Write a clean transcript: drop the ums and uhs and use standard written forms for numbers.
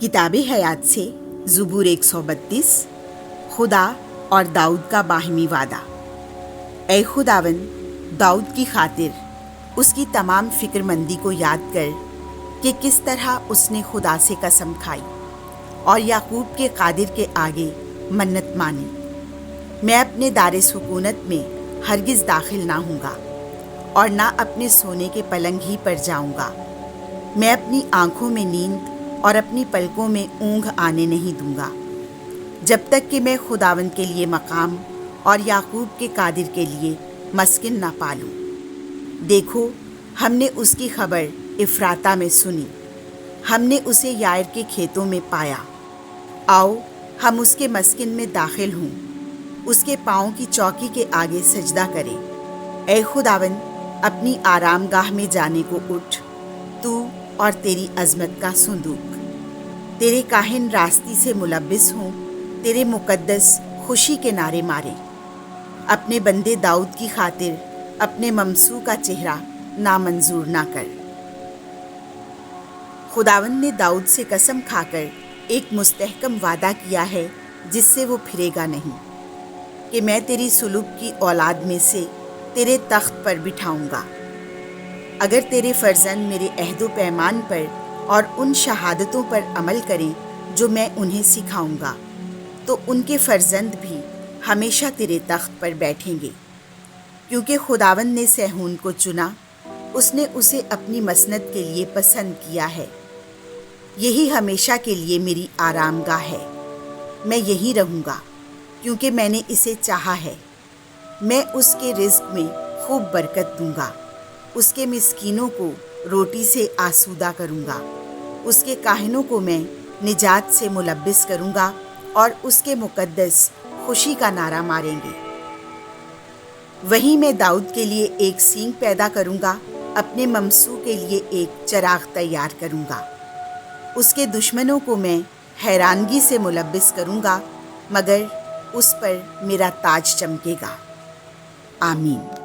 किताब हयात से ज़बूर 132 खुदा और दाऊद का बाहिमी वादा। ए खुदावन, दाऊद की खातिर उसकी तमाम फ़िक्रमंदी को याद कर कि किस तरह उसने खुदा से कसम खाई और याकूब के कादिर के आगे मन्नत मानी। मैं अपने दारे सुकूनत में हरगिज़ दाखिल ना हूँगा और ना अपने सोने के पलंग ही पर जाऊँगा। मैं अपनी आँखों में नींद और अपनी पलकों में ऊँघ आने नहीं दूँगा जब तक कि मैं खुदावन के लिए मकाम और याकूब के कादिर के लिए मस्किन ना पालूँ। देखो, हमने उसकी खबर इफ्राता में सुनी, हमने उसे यायर के खेतों में पाया। आओ, हम उसके मस्किन में दाखिल हों, उसके पाँव की चौकी के आगे सजदा करें। ए खुदावन, अपनी आरामगाह में जाने को उठ, तू और तेरी अज़मत का संदूक। तेरे काहिन रास्ती से मुलब्बिस हों, तेरे मुकद्दस खुशी के नारे मारे। अपने बंदे दाऊद की खातिर अपने ममसू का चेहरा नामंजूर ना कर। खुदावन ने दाऊद से कसम खाकर एक मुस्तहकम वादा किया है जिससे वो फिरेगा नहीं, कि मैं तेरी सुलूब की औलाद में से तेरे तख्त पर बिठाऊंगा। अगर तेरे फर्जंद मेरे अहदो पैमान पर और उन शहादतों पर अमल करें जो मैं उन्हें सिखाऊंगा, तो उनके फर्जंद भी हमेशा तेरे तख्त पर बैठेंगे। क्योंकि खुदावन ने सहून को चुना, उसने उसे अपनी मसनद के लिए पसंद किया है। यही हमेशा के लिए मेरी आरामगाह है। मैं यहीं रहूँगा क्योंकि मैंने इसे चाहा है। मैं उसके रिज़्क में खूब बरकत दूंगा, उसके मिस्कीनों को रोटी से आसूदा करूँगा, उसके काहिनों को मैं निजात से मुलब्बिस करूँगा और उसके मुकद्दस खुशी का नारा मारेंगे। वहीं मैं दाऊद के लिए एक सींग पैदा करूँगा, अपने ममसू के लिए एक चराग तैयार करूँगा। उसके दुश्मनों को मैं हैरानगी से मुलब्बिस करूँगा, मगर उस पर मेरा ताज चमकेगा। आमीन।